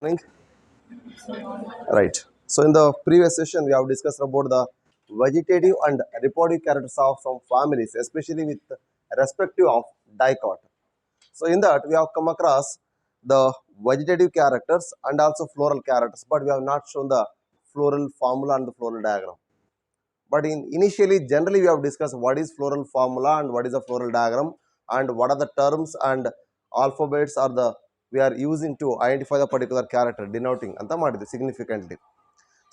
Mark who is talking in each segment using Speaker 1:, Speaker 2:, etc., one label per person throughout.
Speaker 1: Morning. Right. So in the previous session, we have discussed about the vegetative and reproductive characters of some families, especially with respective of dicot. So in that, we have come across the vegetative characters and also floral characters, but we have not shown the floral formula and the floral diagram. But in initially, generally, we have discussed what is floral formula and what is a floral diagram and what are the terms and alphabets are the we are using to identify the particular character denoting ಅಂತ ಮಾಡಿದ್ವಿ significantly.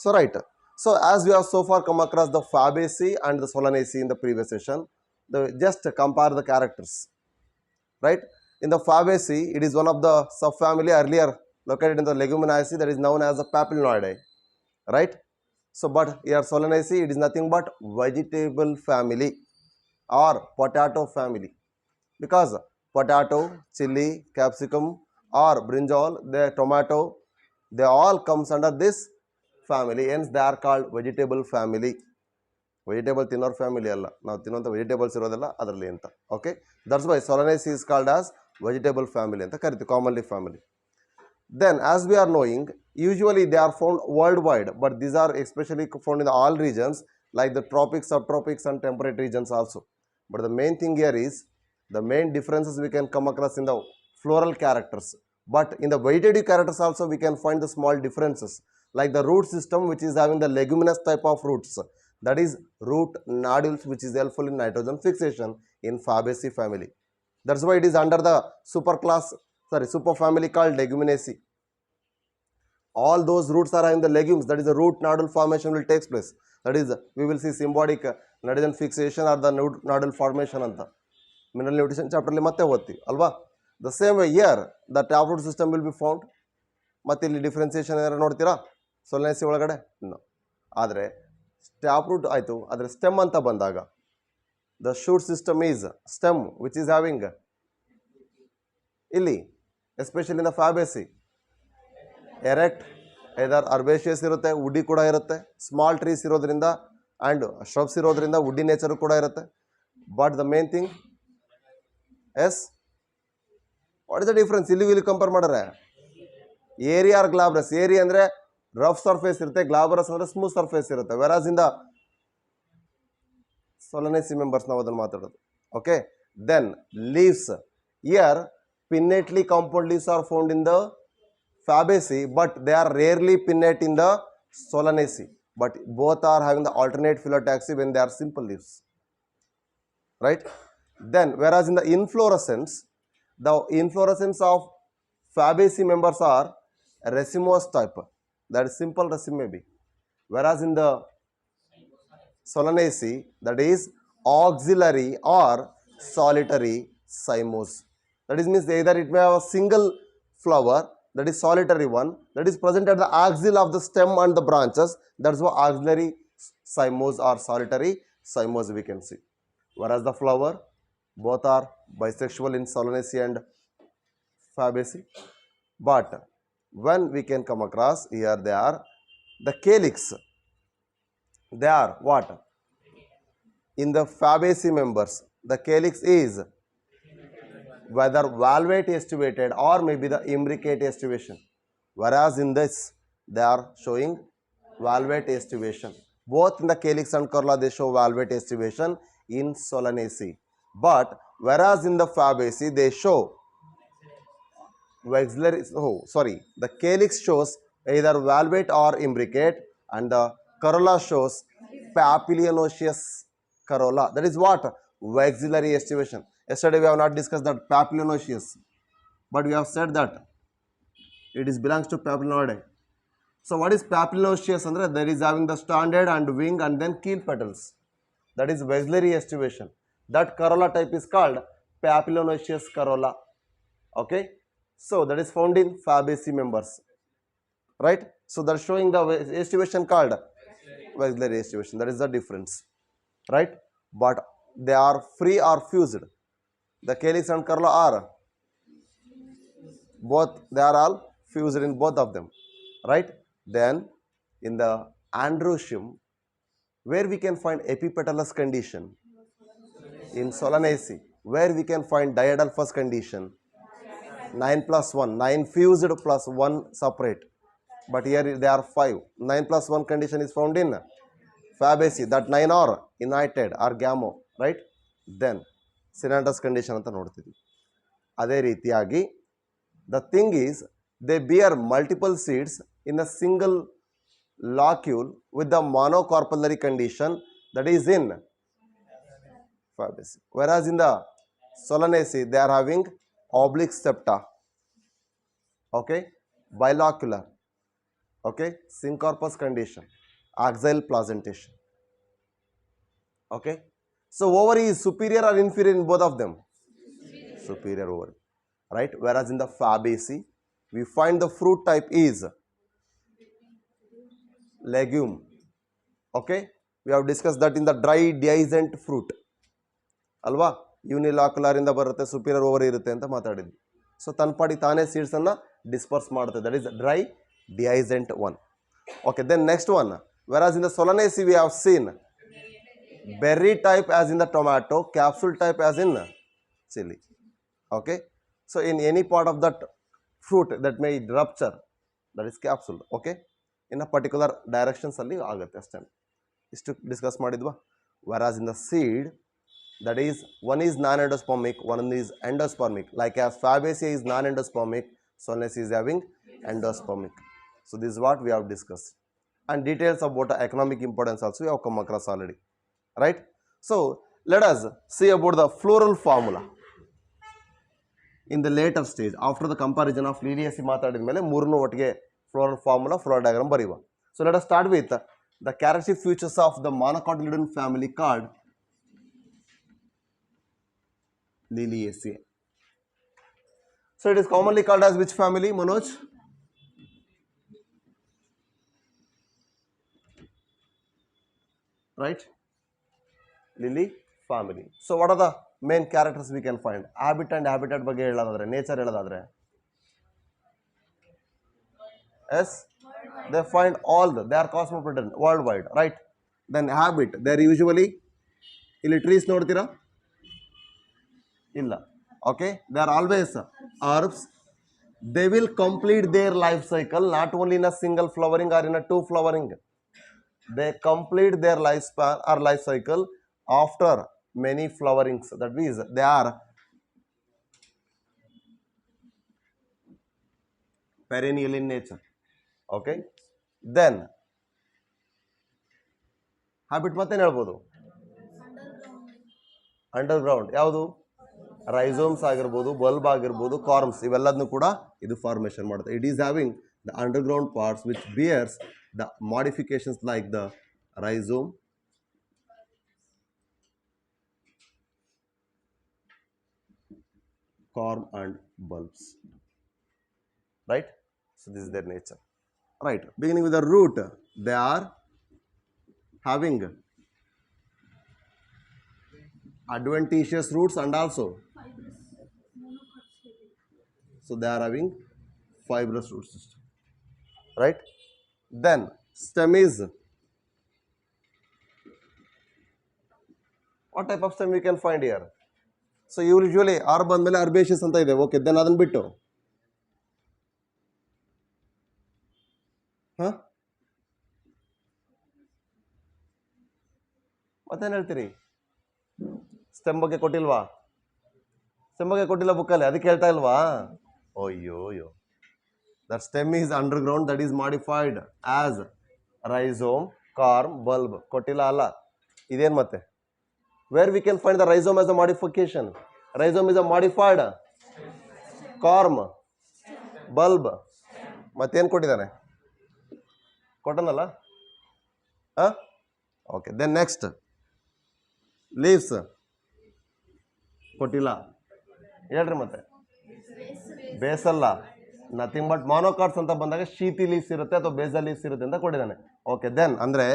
Speaker 1: So right. So as we have so far come across the Fabaceae and the Solanaceae in the previous session, just compare the characters, right? In the Fabaceae, it is one of the subfamily earlier located in the Leguminosae that is known as the Papilioideae, right? So, but here Solanaceae, it is nothing but vegetable family or potato family because potato, chili, capsicum or brinjal, the tomato, they all comes under this family. Hence, they are called vegetable family. Vegetable ತಿನ್ನೋರ್ family ಅಲ್ಲ, ನಾವು ತಿನ್ನುವಂಥ vegetables ಇರೋದಲ್ಲ ಅದರಲ್ಲಿ ಅಂತ. Okay, that's why Solanaceae is called as vegetable family ಅಂತ ಕರಿತೀವಿ, commonly family. Then, as we are knowing, usually they are found worldwide, but these are especially found in all regions like the tropics, subtropics, and temperate regions also. But the main thing here is the main differences we can come across in the floral characters. But in the vegetative characters also we can find the small differences like the root system, which is having the leguminous type of roots. That is root nodules, which is helpful in nitrogen fixation in Fabaceae family. That's why it is under the superfamily called Leguminosae. All those roots are in the legumes, that is the root nodule formation will take place. That is, we will see symbiotic nitrogen fixation or the nodule formation anta. Mineral nutrition chapter ಅಲ್ಲಿ ಮತ್ತೆ ಓದ್ತೀವಿ ಅಲ್ವಾ. The same way here, the taproot system will be found. ಮತ್ತೆ ಇಲ್ಲಿ differentiation ಏನಾರು ನೋಡ್ತೀರಾ Solanaceae ಒಳಗಡೆ? ಆದರೆ ಟ್ಯಾಪ್ರೂಟ್ ಆಯಿತು, ಆದರೆ ಸ್ಟೆಮ್ ಅಂತ ಬಂದಾಗ the shoot system is stem which is having ಇಲ್ಲಿ especially in the Fabaceae erect either herbaceous ಇರುತ್ತೆ, ವುಡ್ಡಿ ಕೂಡ ಇರುತ್ತೆ, ಸ್ಮಾಲ್ ಟ್ರೀಸ್ ಇರೋದ್ರಿಂದ ಆ್ಯಂಡ್ ಶ್ರಬ್ಸ್ ಇರೋದ್ರಿಂದ ವುಡ್ಡಿ ನೇಚರು ಕೂಡ ಇರುತ್ತೆ. But the main thing is what is the difference ಇಲ್ಲಿ compare ಮಾಡಿದ್ರೆ ಏರಿಯಾ ಆರ್ ಗ್ಲಾಬ್ರಸ್. ಏರಿಯಾ ಅಂದರೆ ರಫ್ ಸರ್ಫೇಸ್ ಇರುತ್ತೆ, ಗ್ಲಾಬರಸ್ ಅಂದರೆ ಸ್ಮೂತ್ ಸರ್ಫೇಸ್ ಇರುತ್ತೆ. ವೆರಾಸ್ ಇಂದ ಸೊಲನೇಸಿ ಮೆಂಬರ್ಸ್ ನಾವು ಅದನ್ನು ಮಾತಾಡೋದು. Okay, then leaves here pinnately compound leaves are found in the Fabaceae, but they are rarely pinnate in the Solanaceae. But both are having the alternate phyllotaxy when they are simple leaves, right? Then, whereas in the inflorescence of Fabaceae members are racemose type, that is simple raceme maybe. Whereas in the Solanaceae, that is auxiliary or solitary cymose. That is means either it may have a single flower, that is solitary one, that is present at the axil of the stem and the branches. That is why auxiliary cymose or solitary cymose we can see. Whereas the flower, both are bisexual in Solanaceae and Fabaceae. But when we can come across here, they are the calyx. They are what? In the Fabaceae members, the calyx is whether valvate aestivated or maybe the imbricate aestivation. Whereas in this, they are showing valvate aestivation. Both in the calyx and corolla, they show valvate aestivation in Solanaceae. But whereas in the Fabaceae, they show the calyx shows either valvate or imbricate, and the corolla shows papilionoecious corolla. That is what? Waxillary aestivation. Yesterday we have not discussed that papilionoecious, but we have said that it is belongs to Papilioideae. So what is papilionoecious? Andre there is having the standard and wing and then keel petals. That is waxillary aestivation. That corolla type is called papilionoecious corolla. Okay, so that is found in Fabaceae members, right? So that is showing the aestivation called waxillary aestivation. That is the difference, right? But they are free or fused. The calyx and corolla are both, they are all fused in both of them, right? Then in the androecium, where we can find epipetalous condition? In Solanaceae. Where we can find diadelphous condition? 9 plus 1, 9 fused plus 1 separate, but here they are 5. 9 plus 1 condition is found in Fabaceae, that 9 are united or gamo, right? Then Synandrous condition anta nodtidvi. Ade ರೀತಿಯಾಗಿ the thing is they bear multiple seeds in a single locule with the monocarpellary condition, that is in Fabaceae, whereas in the Solanaceae they are having oblique septa, okay, bilocular, okay, syncorpous condition, axial placentation, okay. So ovary is superior or inferior in both of them? Superior ovary, right? Whereas in the Fabaceae we find the fruit type is legume, okay. We have discussed that in the dry dehiscent fruit ಅಲ್ವಾ, ಯೂನಿಲಾಕ್ಯುಲರ್ ಇಂದ ಬರುತ್ತೆ, superior ovary ಇರುತ್ತೆ ಅಂತ ಮಾತಾಡಿದ್ವಿ. So ತನ್ನ ಪಾಡಿ ತಾನೇ ಸೀಡ್ಸನ್ನು ಡಿಸ್ಪರ್ಸ್ ಮಾಡುತ್ತೆ, that is dry dehiscent one. Okay, then next one, whereas in the Solanaceae we have seen berry type as in the tomato, capsule type as in chili, okay. So in any part of that fruit that may rupture, that is capsule, okay, in a particular directions ಅಲ್ಲಿ ಆಗುತ್ತೆ ಅಷ್ಟೇ. ಇಷ್ಟು discuss ಮಾಡಿದ್ವಾ. Whereas in the seed, that is one is non-endospermic, one is endospermic, like as Fabaceae is non-endospermic, Solanaceae is having endospermic. So this is what we have discussed, and details about the economic importance also we have come across already, right? So let us see about the floral formula in the later stage after the comparison of Liliaceae ಮಾತಾಡಿದ ಮೇಲೆ ಮೂರನ್ನು ಒಟ್ಟಿಗೆ floral formula, floral diagram ಬರೆಯುವ. So let us start with the characteristic features of the monocotyledon family called Liliaceae. So it is commonly called as which family, Manoj? Right? Lily family. So what are the main characters we can find? Habit and habitat ಬಗ್ಗೆ ಹೇಳೋದಾದ್ರೆ, nature ಹೇಳೋದಾದ್ರೆ, yes, they find all they are cosmopolitan worldwide, right? Then habit, they are usually ಇಲ್ಲಿ trees ನೋಡ್ತೀರಾ? ಇಲ್ಲ, okay, they are always herbs. They will complete their life cycle not only in a single flowering or in a two flowering. They complete their lifespan or life cycle after many flowerings. That means they are perennial in nature, okay. Then habit ಮತ್ತೇನು ಹೇಳ್ಬೋದು? Underground ಯಾವುದು? ರೈಸೋಮ್ಸ್ ಆಗಿರ್ಬೋದು, bulb ಆಗಿರ್ಬೋದು, ಕಾರ್ಮ್ಸ್, ಇವೆಲ್ಲದನ್ನು ಕೂಡ ಇದು formation ಮಾಡುತ್ತೆ. It is having the underground parts which bears the modifications like the rhizome, corm and bulbs, right? So this is their nature, right? Beginning with the root, they are having adventitious roots and also, so they are having fibrous root system, right? Then stem is, what type of stem we can find here? So usually R ಬಂದ್ಮೇಲೆ herbaceous ಅಂತ ಇದೆ, okay. Then ಅದನ್ನ ಬಿಟ್ಟು ಮತ್ತೇನು ಹೇಳ್ತೀರಿ? Stem ಬಗ್ಗೆ ಕೊಟ್ಟಿಲ್ವಾ? Stem ಬಗ್ಗೆ ಕೊಟ್ಟಿಲ್ಲ ಬುಕ್ಕಲ್ಲಿ, ಅದಕ್ಕೆ ಹೇಳ್ತಾ ಇಲ್ವಾ? ಅಯ್ಯೋ, that stem is underground, that is modified as rhizome, corm, bulb ಕೊಟ್ಟಿಲ್ಲ ಅಲ್ಲ. ಇದೇನು ಮತ್ತೆ? Wear we can find the rhizome as a modification? Rhizome is a modified corm, bulb, ಮತ್ತೇನು ಕೊಟ್ಟಿದ್ದಾನೆ? ಕೊಟ್ಟನಲ್ಲ? ಓಕೆ. ದೆನ್ ನೆಕ್ಸ್ಟ್ ಲೀವ್ಸ್ ಕೊಟ್ಟಿಲ್ಲ, ಹೇಳ್ರಿ ಮತ್ತೆ. ಬೇಸಲ್ಲ, ನಥಿಂಗ್ ಬಟ್ ಮಾನೋಕಾಟ್ಸ್ ಅಂತ ಬಂದಾಗ ಶೀತಿ ಲೀವ್ಸ್ ಇರುತ್ತೆ ಅಥವಾ ಬೇಸಲ್ ಲೀವ್ಸ್ ಇರುತ್ತೆ ಅಂತ ಕೊಟ್ಟಿದ್ದಾನೆ. ಓಕೆ. ದೆನ್ ಅಂದರೆ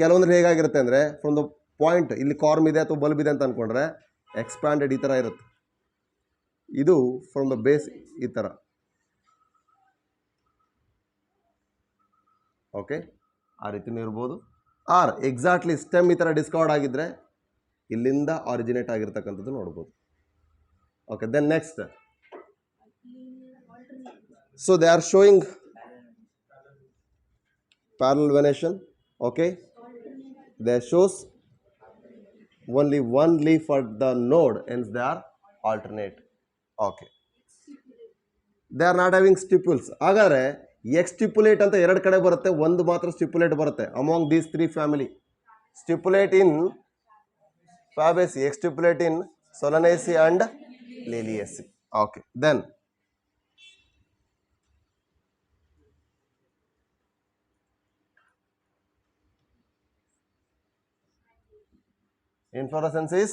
Speaker 1: ಕೆಲವೊಂದ್ರೆ ಹೇಗಾಗಿರುತ್ತೆ ಅಂದರೆ, ಫ್ರಮ್ ದ ಪಾಯಿಂಟ್ ಇಲ್ಲಿ ಕಾರ್ಮ್ ಇದೆ ಅಥವಾ ಬಲ್ಬ್ ಇದೆ ಅಂತ ಅಂದ್ಕೊಂಡ್ರೆ ಎಕ್ಸ್ಪ್ಯಾಂಡೆಡ್ ಈ ಥರ ಇರುತ್ತೆ. ಇದು ಫ್ರಮ್ ದ ಬೇಸ್ ಈ ಥರ, ಓಕೆ, ಆ ರೀತಿಯೂ ಇರ್ಬೋದು. ಆರ್ ಎಕ್ಸಾಕ್ಟ್ಲಿ ಸ್ಟೆಮ್ ಈ ಥರ ಡಿಸ್ಕವರ್ಡ್ ಆಗಿದ್ದರೆ ಇಲ್ಲಿಂದ ಆರಿಜಿನೇಟ್ ಆಗಿರ್ತಕ್ಕಂಥದ್ದು ನೋಡ್ಬೋದು. Okay. Then next So they are showing parallel venation. Okay, they shows only one leaf at the node, hence they are alternate. Okay, they are not having stipules. ಹಾಗಾದ್ರೆ ಎಕ್ಸ್ಟಿಪುಲೇಟ್ ಅಂತ ಎರಡು ಕಡೆ ಬರುತ್ತೆ, ಒಂದು ಮಾತ್ರ ಸ್ಟಿಪುಲೇಟ್ ಬರುತ್ತೆ among these three family. Stipulate in Fabaceae, exstipulate in Solanaceae and Liliaceae. Okay, then inflorescence is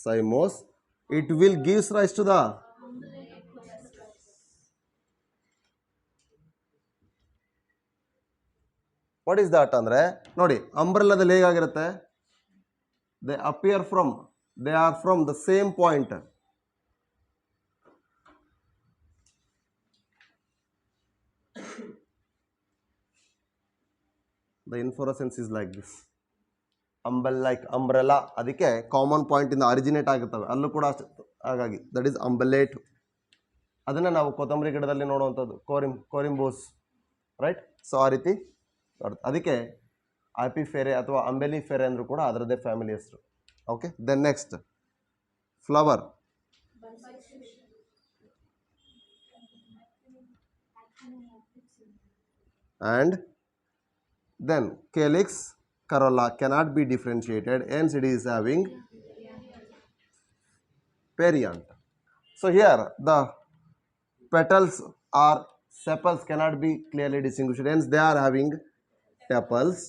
Speaker 1: cymose. It will gives rise to the what is that ಅಂದ್ರೆ ನೋಡಿ ಅಂಬ್ರೆಲ್ಲಾದಲ್ಲಿ ಹೇಗಾಗಿರುತ್ತೆ, they appear from, they are from the same point. The inflorescence is like this. Like umbrella, ಅದಕ್ಕೆ common point ಇಂದ ಅರಿಜಿನೇಟ್ ಆಗುತ್ತವೆ, ಅಲ್ಲೂ ಕೂಡ ಹಾಗಾಗಿ that is ಅಂಬಲೇಟ್. ಅದನ್ನ ನಾವು ಕೊತ್ತಂಬರಿ ಗಿಡದಲ್ಲಿ ನೋಡುವಂಥದ್ದು ಕೋರಿಂಬೋಸ್, ರೈಟ್. ಸೊ ಆ ರೀತಿ ಅದಕ್ಕೆ ಆಪಿಫೆರೆ ಅಥವಾ ಅಂಬೆಲಿಫೆರೆ ಅಂದರೂ ಕೂಡ ಅದರದ್ದೇ ಫ್ಯಾಮಿಲಿ ಹೆಸರು. Okay, then next flower. And then calyx corolla cannot be differentiated, hence it is having perianth. So here the petals or sepals cannot be clearly distinguished, hence they are having tepals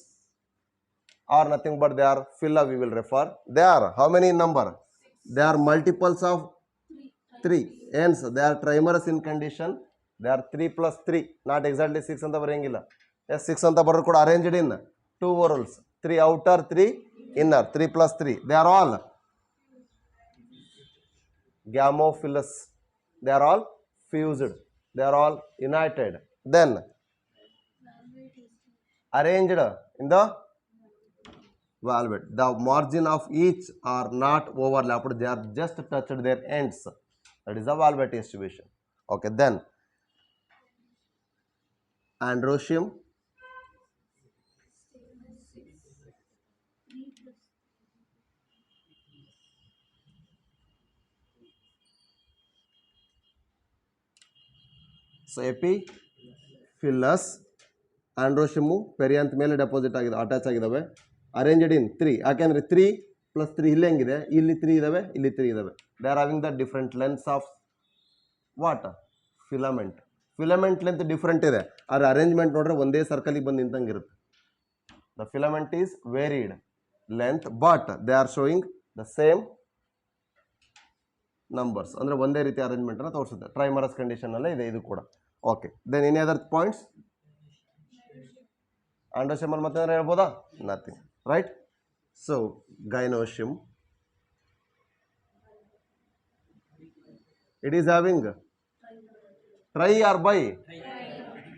Speaker 1: or nothing but they are phylla. We will refer, they are how many in number, they are multiples of 3, hence they are trimerous in condition. They are 3 plus 3, not exactly 6 ಅಂತ ಬರೆಯಂಗಿಲ್ಲ. S 6 ಅಂತ ಬರೋರು ಕೂಡ arranged in 2 whorls, 3 outer 3 inner, 3 plus 3, they are all gamophilous, they are all fused, they are all united, then arranged in the valvet. The margin of each are not overlapped, they are just touched their ends, that is the valvet distribution. Okay, then androecium, so epiphyllous androecium perianth ಮೇಲೆ deposit ಆಗಿದೆ, attach ಆಗಿದ್ದಾವೆ, arranged in 3, ಯಾಕೆಂದರೆ 3 plus 3 ಇಲ್ಲಿ ಹೆಂಗಿದೆ, ಇಲ್ಲಿ 3 ಇದ್ದಾವೆ, ಇಲ್ಲಿ 3 ಇದ್ದಾವೆ. They are having the different lengths of what filament. Filament length different ಇದೆ, ಆದರೆ ಅರೇಂಜ್ಮೆಂಟ್ ನೋಡ್ರೆ ಒಂದೇ ಸರ್ಕಲಿಗೆ ಬಂದು ನಿಂತಂಗಿರುತ್ತೆ. The filament is varied length but they are showing the same numbers, ಅಂದರೆ ಒಂದೇ ರೀತಿ ಅರೇಂಜ್ಮೆಂಟನ್ನು ತೋರಿಸುತ್ತೆ. ಟ್ರೈಮರಸ್ ಕಂಡೀಷನಲ್ಲೇ ಇದೆ ಇದು ಕೂಡ. Okay, then any other points? ಆಂಡ್ರೋಶಿಯಮಲ್ಲಿ ಮತ್ತೆ ಏನಾರು ಹೇಳ್ಬೋದಾ? Nothing, right. So gynoecium, it is having tri or bi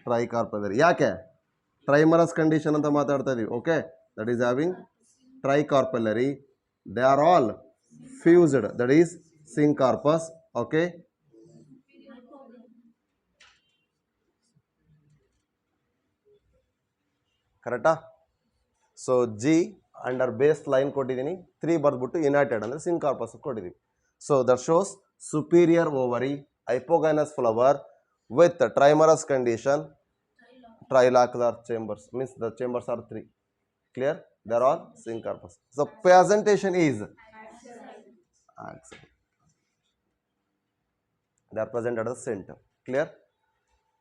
Speaker 1: tricarpellary. ಯಾಕೆ ಟ್ರೈಮರಸ್ ಕಂಡೀಷನ್ ಅಂತ ಮಾತಾಡ್ತಾ ಇದೀವಿ. Okay, that is having tricarpellary, they are all fused, that is syncarpus. Okay, ಕರೆಕ್ಟಾ? So G under base line ಕೊಟ್ಟಿದ್ದೀನಿ, 3 ಬರ್ದ್ಬಿಟ್ಟು united ಅಂದರೆ syncarpous ಕೊಟ್ಟಿದ್ದೀವಿ. So that shows superior ovary, hypogynous flower with trimerous condition, trilocular chambers, means the chambers are 3. Clear? They are all syncarpus. So presentation is axillary. They are present at the center. Clear?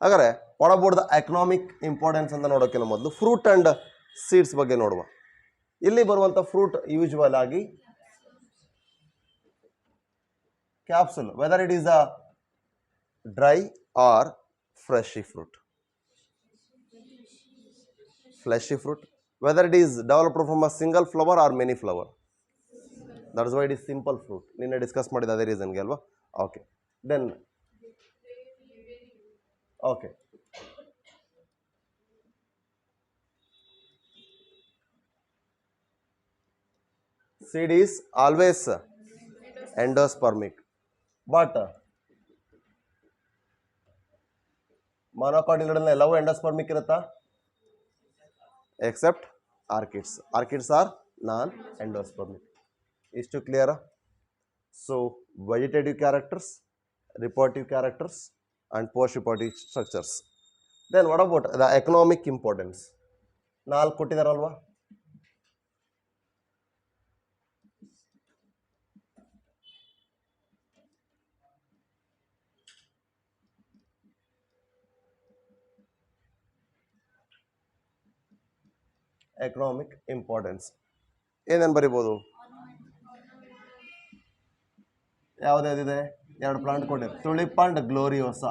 Speaker 1: ಹಾಗಾದರೆ what about the economic importance ಅಂತ ನೋಡೋಕ್ಕಿಂತ ಮೊದಲು fruit and seeds ಬಗ್ಗೆ ನೋಡುವ. ಇಲ್ಲಿ ಬರುವಂಥ fruit usual ಆಗಿ capsule, whether it is a dry or fleshy fruit. Fleshy fruit, whether it is developed from a single flower or many flower, that is why it is simple fruit. ನಿನ್ನೆ discuss ಮಾಡಿದ ಅದೇ ರೀಸನ್ಗೆ ಅಲ್ವಾ. Okay, then okay, seed is always endospermic, but monocotyledal ಎಲ್ಲವೂ endospermic ಇರುತ್ತಾ except orchids. Orchids are non endospermic. ಇಷ್ಟು clear? So vegetative characters, reproductive characters and post reproductive structures. Then what about the economic importance? ನಾಲ್ಕು ಕೊಟ್ಟಿದಾರಲ್ವಾ? Economic importance ಏನೇನು ಬರಿಬೋದು? ಯಾವುದ್ಯಾವುದಿದೆ? ಎರಡು plant ಕೊಟ್ಟಿದೆ, ತುಳಿಪ್ and ಗ್ಲೋರಿಯೋಸಾ.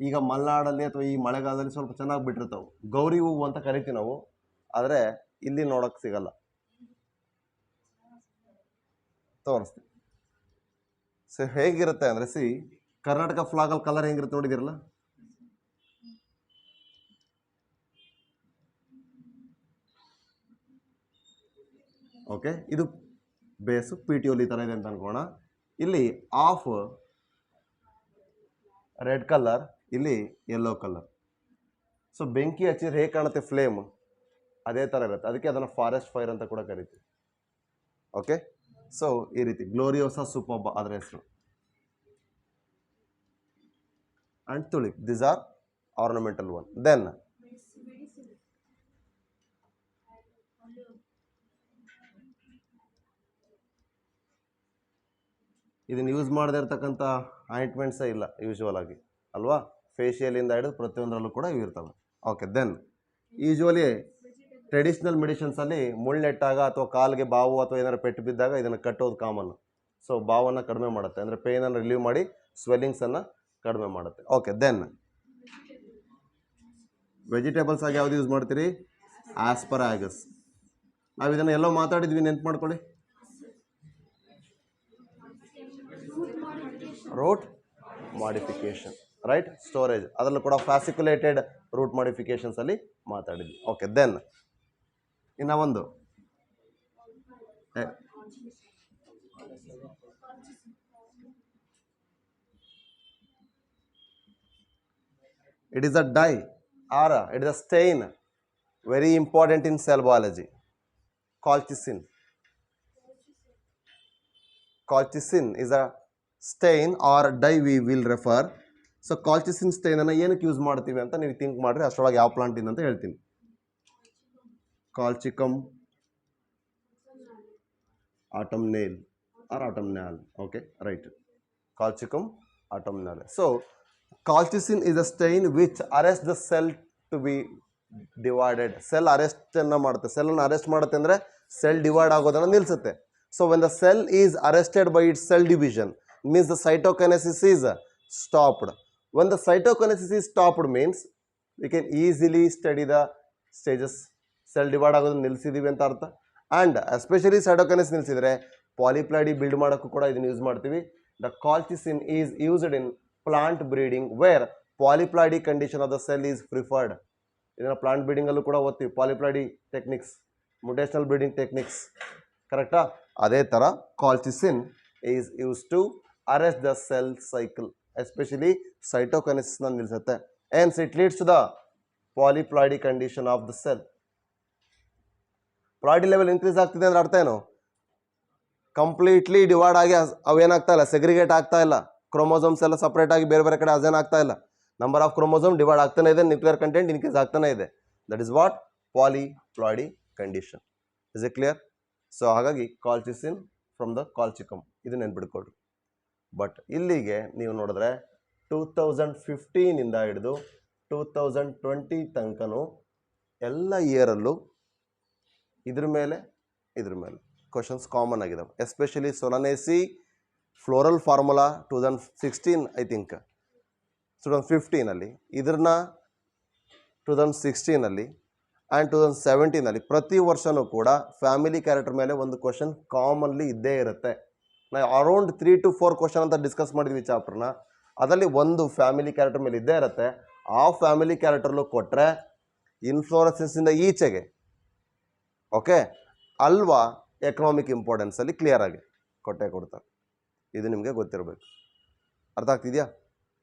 Speaker 1: ಈಗ ಮಲೆನಾಡಲ್ಲಿ ಅಥವಾ ಈ ಮಳೆಗಾಲದಲ್ಲಿ ಸ್ವಲ್ಪ ಚೆನ್ನಾಗಿ ಬಿಟ್ಟಿರ್ತಾವೆ, ಗೌರಿ ಹೂವು ಅಂತ ಕರಿತೀವಿ ನಾವು, ಆದರೆ ಇಲ್ಲಿ ನೋಡೋಕೆ ಸಿಗಲ್ಲ. ತೋರಿಸ್ತೀವಿ. ಸೊ ಹೇಗಿರುತ್ತೆ ಅಂದರೆ, ಕರ್ನಾಟಕ ಫ್ಲಾಗಲ್ಲಿ ಕಲರ್ ಹೆಂಗಿರುತ್ತೆ ನೋಡಿದಿರಲ್ಲ, ಓಕೆ. ಇದು ಬೇಸು PTOL ಈ ಥರ ಇದೆ ಅಂತ ಅನ್ಕೋಣ. ಇಲ್ಲಿ ಆಫ್ ರೆಡ್ ಕಲರ್, ಇಲ್ಲಿ ಯೆಲ್ಲೋ ಕಲರ್. ಸೊ ಬೆಂಕಿ ಹಚ್ಚಿದ್ರೆ ಹೇಗೆ ಕಾಣುತ್ತೆ ಫ್ಲೇಮ್, ಅದೇ ಥರ ಇರುತ್ತೆ. ಅದಕ್ಕೆ ಅದನ್ನು ಫಾರೆಸ್ಟ್ ಫೈರ್ ಅಂತ ಕೂಡ ಕರಿತೀವಿ. ಓಕೆ. ಸೊ ಈ ರೀತಿ ಗ್ಲೋರಿಯೋಸಾ ಸೂಪರ್ಬಾ ಅದರ ಹೆಸರು. And tulip, these are ornamental one. Then ಇದನ್ನು ಯೂಸ್ ಮಾಡದೇ ಇರ್ತಕ್ಕಂಥ ಆಯಿಂಟ್ಮೆಂಟ್ಸೇ ಇಲ್ಲ ಯೂಶ್ವಲ್ ಆಗಿ ಅಲ್ವಾ. ಫೇಶಿಯಲಿಂದ ಹಿಡಿದು ಪ್ರತಿಯೊಂದರಲ್ಲೂ ಕೂಡ ಇವು ಇರ್ತವೆ. ಓಕೆ. ದೆನ್ ಯೂಶ್ವಲಿ ಟ್ರೆಡಿಷ್ನಲ್ ಮೆಡಿಸಿನ್ಸಲ್ಲಿ ಮುಳ್ಳೆಟ್ಟಾಗ ಅಥವಾ ಕಾಲಿಗೆ ಬಾವು ಅಥವಾ ಏನಾದ್ರು ಪೆಟ್ಟು ಬಿದ್ದಾಗ ಇದನ್ನು ಕಟ್ಟೋದು ಕಾಮನ್. ಸೊ ಬಾವನ್ನು ಕಡಿಮೆ ಮಾಡುತ್ತೆ, ಅಂದರೆ ಪೇಯ್ನನ್ನು ರಿಲೀವ್ ಮಾಡಿ ಸ್ವೆಲ್ಲಿಂಗ್ಸನ್ನು ಕಡಿಮೆ ಮಾಡುತ್ತೆ. ಓಕೆ. ದೆನ್ ವೆಜಿಟೇಬಲ್ಸ್ ಆಗಿ ಯಾವ್ದು ಯೂಸ್ ಮಾಡ್ತೀರಿ? ಆಸ್ಪರಾಗಸ್. ನಾವು ಇದನ್ನು ಎಲ್ಲೋ ಮಾತಾಡಿದ್ವಿ, ನೆನ್ಪು ಮಾಡ್ಕೊಳ್ಳಿ. Root modification, right. ಸ್ಟೋರೇಜ್, ಅದರಲ್ಲೂ ಕೂಡ ಫ್ಯಾಸಿಕ್ಯುಲೇಟೆಡ್ ರೂಟ್ ಮಾಡಿಫಿಕೇಶನ್ಸ್ ಅಲ್ಲಿ ಮಾತಾಡಿದ್ವಿ. ಓಕೆ. ದೆನ್ ಇನ್ನು ಒಂದು it is a dye or it is a stain, very important in cell biology. Colchicine. Colchicine is a stain or dye we will refer. So colchicine ಸ್ಟೈನನ್ನು ಏನಕ್ಕೆ use ಮಾಡ್ತೀವಿ ಅಂತ ನೀವು think ಮಾಡಿರಿ. ಅಷ್ಟರೊಳಗೆ ಯಾವ ಪ್ಲಾಂಟ್ ಇಂದ ಅಂತ ಹೇಳ್ತೀನಿ. Colchicum autumnale or autumnale. Okay, right. Colchicum autumnale. So colchicine is a stain which arrest the cell to be divided. Cell ಅರೆಸ್ಟನ್ನು ಮಾಡುತ್ತೆ. ಸೆಲ್ಲನ್ನು ಅರೆಸ್ಟ್ ಮಾಡುತ್ತೆ ಅಂದರೆ ಸೆಲ್ ಡಿವೈಡ್ ಆಗೋದನ್ನು ನಿಲ್ಲಿಸುತ್ತೆ. So when the cell is arrested by its cell division, means the cytokinesis is stopped. When the cytokinesis is stopped means we can easily study the stages. Cell divide ಆಗೋದನ್ನು ನಿಲ್ಲಿಸಿದೀವಿ ಅಂತ ಅರ್ಥ. And especially cytokinesis ನಿಲ್ಲಿಸಿದ್ರೆ polyploidy build ಮಾಡೋಕ್ಕೂ ಕೂಡ ಇದನ್ನು use ಮಾಡ್ತೀವಿ. The colchicine is used in plant breeding where polyploidy condition of the cell is preferred. ಇದನ್ನು ಪ್ಲಾಂಟ್ ಬ್ರೀಡಿಂಗಲ್ಲೂ ಕೂಡ ಓದ್ತೀವಿ, polyploidy techniques, mutational breeding techniques. ಕರೆಕ್ಟಾ? ಅದೇ ಥರ colchicine is use to arrest the cell cycle, especially ಸೈಟೋಕೈನೆಸಿಸ್ನ ನಿಲ್ಲಿಸುತ್ತೆ. And it leads to the polyploidy condition of the cell. Ploidy level increase ಆಗ್ತಿದೆ ಅಂದ್ರೆ ಅರ್ಥ ಏನು? ಕಂಪ್ಲೀಟ್ಲಿ ಡಿವೈಡ್ ಆಗಿ ಅವೇನಾಗ್ತಾ ಇಲ್ಲ, ಸೆಗ್ರಿಗೇಟ್ ಆಗ್ತಾ ಇಲ್ಲ. ಕ್ರೋಮೋಸೋಮ್ಸ್ ಎಲ್ಲ ಸಪ್ರೇಟ್ ಆಗಿ ಬೇರೆ ಬೇರೆ ಕಡೆ ಅದೇನು ಆಗ್ತಾ ಇಲ್ಲ. ನಂಬರ್ ಆಫ್ ಕ್ರೋಮೋಸೋಮ್ ಡಿವೈಡ್ ಆಗ್ತಾನೆ ಇದೆ, ನ್ಯೂಕ್ಲಿಯರ್ ಕಂಟೆಂಟ್ ಇನ್ಕ್ರೀಸ್ ಆಗ್ತಾನೆ ಇದೆ. That is what polyploidy condition. Is it clear? So ಹಾಗಾಗಿ ಕಾಲ್ಚಿಸಿನ್ ಫ್ರಮ್ ದ ಕಾಲ್ಚಿಕಮ್, ಇದು ನೆನ್ಪಿಡ್ಕೊಳ್ರಿ. ಬಟ್ ಇಲ್ಲಿಗೆ ನೀವು ನೋಡಿದ್ರೆ 2015 ಹಿಡಿದು 2020 ತನಕನೂ ಎಲ್ಲ ಇಯರಲ್ಲೂ ಇದ್ರ ಮೇಲೆ ಕ್ವಶನ್ಸ್ ಕಾಮನ್ ಆಗಿದ್ದಾವೆ. Especially Solanaceae floral formula 2016 I think 2015 ಇದನ್ನ 2016 ಆ್ಯಂಡ್ 2017 ಪ್ರತಿ ವರ್ಷವೂ ಕೂಡ ಫ್ಯಾಮಿಲಿ ಕ್ಯಾರೆಕ್ಟರ್ ಮೇಲೆ ಒಂದು ಕ್ವಶನ್ ಕಾಮನ್ಲಿ ಇದ್ದೇ ಇರುತ್ತೆ. ನಾವು ಅರೌಂಡ್ 3 to 4 ಕ್ವಶನ್ ಅಂತ ಡಿಸ್ಕಸ್ ಮಾಡಿದ್ವಿ ಚಾಪ್ಟರ್ನ. ಅದರಲ್ಲಿ ಒಂದು ಫ್ಯಾಮಿಲಿ ಕ್ಯಾರೆಕ್ಟರ್ ಮೇಲೆ ಇದ್ದೇ ಇರುತ್ತೆ. ಆ ಫ್ಯಾಮಿಲಿ ಕ್ಯಾರೆಕ್ಟರ್ಲು ಕೊಟ್ಟರೆ ಇನ್ಫ್ಲೋರೆಸೆನ್ಸಿಂದ ಈಚೆಗೆ, ಓಕೆ, ಅಲ್ವಾ ಎಕನಾಮಿಕ್ ಇಂಪಾರ್ಟೆನ್ಸಲ್ಲಿ ಕ್ಲಿಯರ್ ಆಗಿ ಕೊಟ್ಟೆ ಕೊಡ್ತಾರೆ. ಇದು ನಿಮಗೆ ಗೊತ್ತಿರಬೇಕು. ಅರ್ಥ ಆಗ್ತಿದೆಯಾ?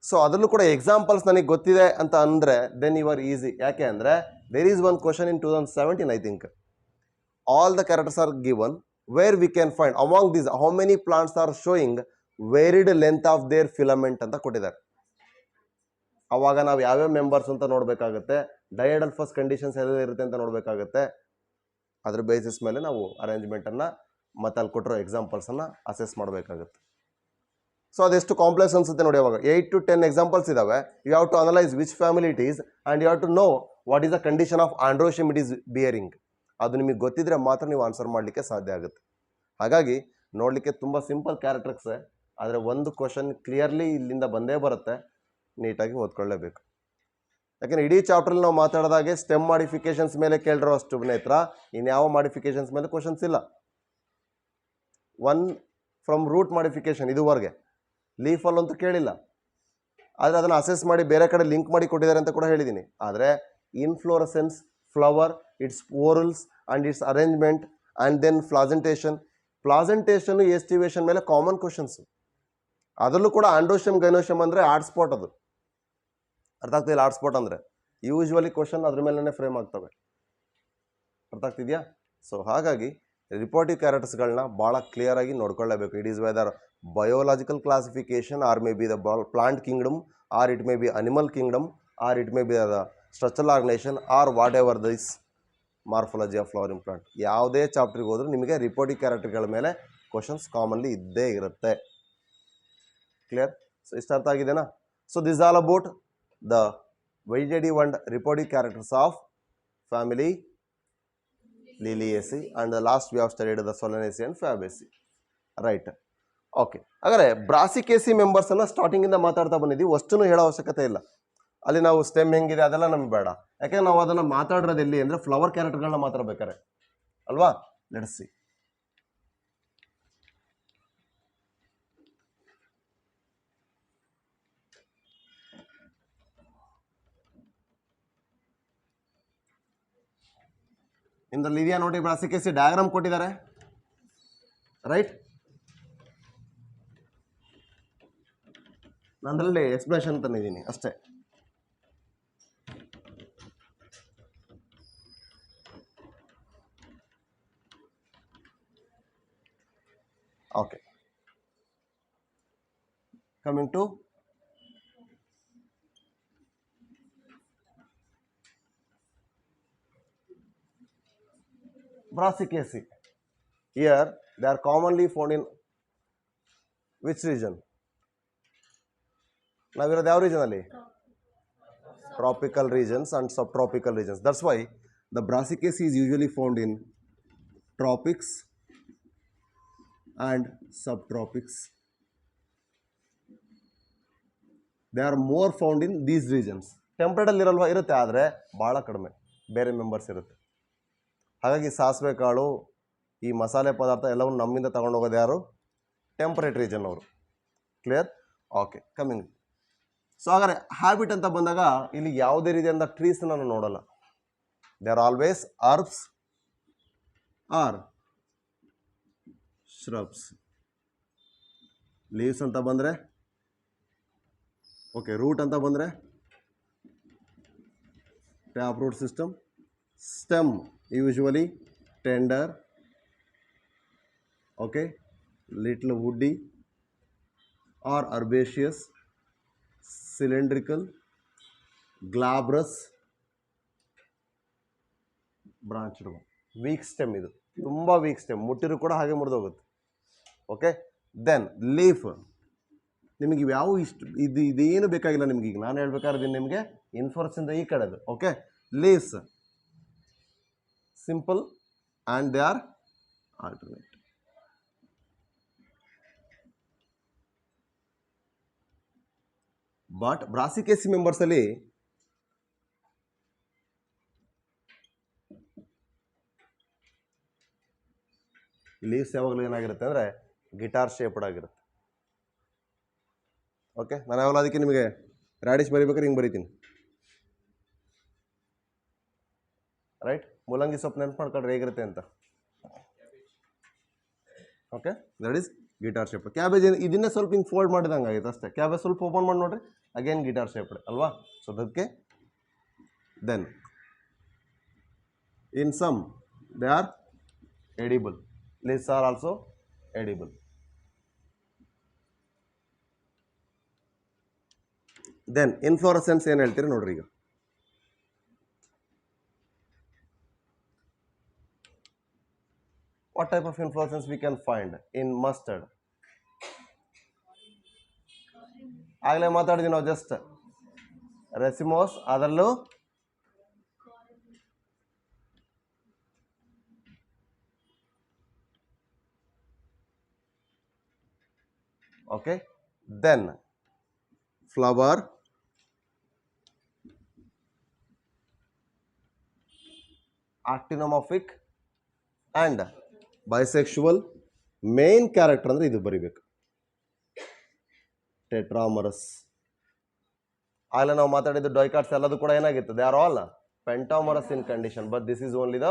Speaker 1: ಸೊ ಅದರಲ್ಲೂ ಕೂಡ ಎಕ್ಸಾಂಪಲ್ಸ್ ನನಗೆ ಗೊತ್ತಿದೆ ಅಂತ ಅಂದರೆ ದೆನ್ ಯು ಆರ್ ಈಸಿ. ಯಾಕೆ ಅಂದರೆ there is one question in 2017 I think. All the characters are given where we can find among these how many plants are showing varied length of their filament ಅಂತ ಕೊಟ್ಟಿದ್ದಾರೆ. ಅವಾಗ ನಾವು ಯಾವ್ಯಾವ members ಅಂತ ನೋಡಬೇಕಾಗುತ್ತೆ, ಡೈಯಡಲ್ಫಸ್ conditions ಎಲ್ಲ ಇರುತ್ತೆ ಅಂತ ನೋಡಬೇಕಾಗುತ್ತೆ. ಅದ್ರ ಬೇಸಿಸ್ ಮೇಲೆ ನಾವು ಅರೇಂಜ್ಮೆಂಟನ್ನು ಮತ್ತು ಅಲ್ಲಿ ಕೊಟ್ಟಿರೋ ಎಕ್ಸಾಂಪಲ್ಸನ್ನು ಅಸೆಸ್ ಮಾಡಬೇಕಾಗುತ್ತೆ. ಸೊ ಅದೆಷ್ಟು ಕಾಂಪ್ಲೆಕ್ಸ್ ಅನ್ಸುತ್ತೆ ನೋಡಿ. ಅವಾಗ 8 to 10 ಎಕ್ಸಾಂಪಲ್ಸ್ ಇದಾವೆ. You have to analyse which family it is and you have to know what is the condition of androecium it is bearing. ಅದು ನಿಮಗೆ ಗೊತ್ತಿದ್ರೆ ಮಾತ್ರ ನೀವು ಆನ್ಸರ್ ಮಾಡಲಿಕ್ಕೆ ಸಾಧ್ಯ ಆಗುತ್ತೆ. ಹಾಗಾಗಿ ನೋಡಲಿಕ್ಕೆ ತುಂಬ ಸಿಂಪಲ್ ಕ್ಯಾರೆಕ್ಟರ್ಸೇ, ಆದರೆ ಒಂದು ಕ್ವಶನ್ ಕ್ಲಿಯರ್ಲಿ ಇಲ್ಲಿಂದ ಬಂದೇ ಬರುತ್ತೆ. ನೀಟಾಗಿ ಓದ್ಕೊಳ್ಳೇಬೇಕು. ಯಾಕೆಂದರೆ ಇಡೀ ಚಾಪ್ಟ್ರಲ್ಲಿ ನಾವು ಮಾತಾಡಿದಾಗೆ ಸ್ಟೆಮ್ ಮಾಡಿಫಿಕೇಷನ್ಸ್ ಮೇಲೆ ಕೇಳಿರೋ ಅಷ್ಟು ನೇತ್ರ ಇನ್ಯಾವ ಮಾಡಿಫಿಕೇಷನ್ಸ್ ಮೇಲೆ ಕ್ವಶನ್ಸ್ ಇಲ್ಲ. ಒನ್ ಫ್ರಮ್ ರೂಟ್ ಮಾಡಿಫಿಕೇಷನ್ ಇದುವರೆಗೆ ಲೀಫಲ್ಲಂತೂ ಕೇಳಿಲ್ಲ. ಆದರೆ ಅದನ್ನು ಅಸೆಸ್ ಮಾಡಿ ಬೇರೆ ಕಡೆ ಲಿಂಕ್ ಮಾಡಿ ಕೊಟ್ಟಿದ್ದಾರೆ ಅಂತ ಕೂಡ ಹೇಳಿದ್ದೀನಿ. ಆದರೆ inflorescence, flower, its whorls and its arrangement and then placentation aestivation ಮೇಲೆ ಕಾಮನ್ ಕ್ವಶನ್ಸು. ಅದರಲ್ಲೂ ಕೂಡ ಆಂಡ್ರೋಶಿಯಮ್ ಗೈನೋಶಿಯಮ್ ಅಂದರೆ ಆರ್ಟ್ ಸ್ಪಾಟ್. ಅದು ಅರ್ಥ ಆಗ್ತಿಲ್ಲ. ಆರ್ಟ್ ಸ್ಪಾಟ್ ಅಂದರೆ ಯೂಶ್ವಲಿ ಕ್ವಶನ್ ಅದ್ರ ಮೇಲೇ ಫ್ರೇಮ್ ಆಗ್ತವೆ. ಅರ್ಥ ಆಗ್ತಿದೆಯಾ? ಸೊ ಹಾಗಾಗಿ ರಿಪೋರ್ಟಿವ್ ಕ್ಯಾರೆಕ್ಟರ್ಸ್ಗಳನ್ನ ಭಾಳ ಕ್ಲಿಯರಾಗಿ ನೋಡ್ಕೊಳ್ಳೇಬೇಕು. It is whether biological classification or may be the plant kingdom or it may be animal kingdom or it may be the structural organisation or whatever this morphology of flowering plant. ಯಾವುದೇ ಚಾಪ್ಟ್ರಿಗೆ ಹೋದರೂ ನಿಮಗೆ ರಿಪೋರ್ಟಿವ್ ಕ್ಯಾರೆಕ್ಟರ್ಗಳ ಮೇಲೆ questions commonly ಇದ್ದೇ ಇರುತ್ತೆ. Clear? So ಇಷ್ಟು ಅರ್ಥ ಆಗಿದೆನಾ? So this all about the vegetative and reproductive characters of family Liliaceae, and the last we have studied the Solanaceae and Fabaceae. Right. Okay, ಹಾಗಾದರೆ ಬ್ರಾಸಿಕೇಸಿ ಮೆಂಬರ್ಸನ್ನು ಸ್ಟಾರ್ಟಿಂಗಿಂದ ಮಾತಾಡ್ತಾ ಬಂದಿದ್ದೀವಿ. ಅಷ್ಟನ್ನು ಹೇಳೋ ಅವಶ್ಯಕತೆ ಇಲ್ಲ. ಅಲ್ಲಿ ನಾವು ಸ್ಟೆಮ್ ಹೆಂಗಿದೆ ಅದೆಲ್ಲ ನಮ್ಗೆ ಬೇಡ. ಯಾಕೆಂದ್ರೆ ನಾವು ಅದನ್ನು ಮಾತಾಡೋದು ಎಲ್ಲಿ ಅಂದರೆ ಫ್ಲವರ್ ಕ್ಯಾರೆಕ್ಟರ್ಗಳನ್ನ ಮಾತಾಡ್ಬೇಕಾರೆ ಅಲ್ವಾ. Let's see. ಇಂದ್ರಲ್ಲಿ ಇದೆಯಾ ನೋಡಿ, ಬ್ರಾಸಿಕೇಸಿ ಡಯಾಗ್ರಾಮ್ ಕೊಟ್ಟಿದ್ದಾರೆ. ರೈಟ್, ನಂದ್ರಲ್ಲಿ ಎಕ್ಸ್ಪ್ಲೇಷನ್ ತಂದಿದ್ದೀನಿ ಅಷ್ಟೇ. Okay, coming to Brassicaceae. Here they are commonly found in which region? ನಾವಿರೋದು ಯಾವ ರೀಜನ್ ಅಲ್ಲಿ? Tropical regions and subtropical regions. That's why the Brassicaceae is usually found in tropics and subtropics. They are more found in these regions. Temperate ಅಲ್ಲಿ ಇರಲ್ವಾ? ಇರುತ್ತೆ, ಆದರೆ ಭಾಳ ಕಡಿಮೆ ಬೇರೆ members ಇರುತ್ತೆ. ಹಾಗಾಗಿ ಸಾಸಿವೆ ಕಾಳು, ಈ ಮಸಾಲೆ ಪದಾರ್ಥ ಎಲ್ಲವನ್ನು ನಮ್ಮಿಂದ ತಗೊಂಡು ಹೋಗೋದು ಯಾರು? ಟೆಂಪರೇಟ್ ರೀಜನ್ ಅವರು. ಕ್ಲಿಯರ್? Okay, coming. ಸೊ ಹಾಗಾದರೆ ಹ್ಯಾಬಿಟ್ ಅಂತ ಬಂದಾಗ ಇಲ್ಲಿ ಯಾವುದೇ ರೀತಿಯಾದ ಟ್ರೀಸ್ನ ನಾನು ನೋಡೋಲ್ಲ. They are always herbs or shrubs. Leaves ಅಂತ ಬಂದರೆ ಓಕೆ, ರೂಟ್ ಅಂತ ಬಂದರೆ tap root system. Stem usually tender, okay, little woody or herbaceous, cylindrical, glabrous, branched one. Weak stem ಇದು, ತುಂಬ ವೀಕ್ ಸ್ಟೆಮ್, ಮುಟ್ಟಿರು ಕೂಡ ಹಾಗೆ ಮುರಿದೋಗುತ್ತೆ. Okay, then leaf. ನಿಮಗೆ ಇವ್ಯಾವು ಇದೇನು ಬೇಕಾಗಿಲ್ಲ ನಿಮ್ಗೆ. ಈಗ ನಾನು ಹೇಳ್ಬೇಕಾದ್ರೆ ನಿಮಗೆ ಇನ್ಫಾರ್ಮೇಷನ್ ಈ ಕಡೆದು. Okay, leaves simple and they are alternate. But Brassicaceae members ಅಲ್ಲಿ ಲೀವ್ಸ್ ಯಾವಾಗಲೂ ಏನಾಗಿರುತ್ತೆ ಅಂದರೆ ಗಿಟಾರ್ ಶೇಪ್ಡ್ ಆಗಿರುತ್ತೆ. ಓಕೆ, ನಾನು ಯಾವಾಗಲೂ ಅದಕ್ಕೆ ನಿಮಗೆ ರಾಡಿಶ್ ಬರಿಬೇಕಾದ್ರೆ ಹಿಂಗೆ ಬರಿತೀನಿ. ರೈಟ್, ಮೂಲಂಗಿ ಸೊಪ್ಪು ನೆನಪು ಮಾಡ್ಕೊಂಡ್ರೆ ಹೇಗಿರುತ್ತೆ ಅಂತ. Okay, that is guitar shape. Cabbage ಇದನ್ನೇ ಸ್ವಲ್ಪ ಹಿಂಗೆ ಫೋಲ್ಡ್ ಮಾಡಿದಂಗೆ ಆಗೈತೆ ಅಷ್ಟೇ. ಕ್ಯಾಬೇಜ್ ಸ್ವಲ್ಪ ಓಪನ್ ಮಾಡಿ ನೋಡ್ರಿ, ಅಗೇನ್ ಗಿಟಾರ್ ಶೇಪ್ಡ್ ಅಲ್ವಾ. ಸೊ ಅದಕ್ಕೆ then in some they are edible, leaves are also edible. Then inflorescence ಏನು ಹೇಳ್ತೀರಿ ನೋಡ್ರಿ. ಈಗ what type of inflorescence we can find in mustard? ಆಗಲೇ ಮಾತಾಡಿದ್ವಿ ನಾವು ಜಸ್ಟ್ ರೆಸಿಮೋಸ್, ಅದರಲ್ಲೂ okay. Then flower, actinomorphic and bisexual. Main character ಅಂದರೆ ಇದು ಬರಿಬೇಕು, ಟೆಟ್ರಾಮರಸ್. ಆಗಲೇ ನಾವು ಮಾತಾಡಿದ್ದು ಡೈಕಾಟ್ಸ್ ಎಲ್ಲದು ಕೂಡ ಏನಾಗಿತ್ತು, they are all pentamerous in condition, but this is only the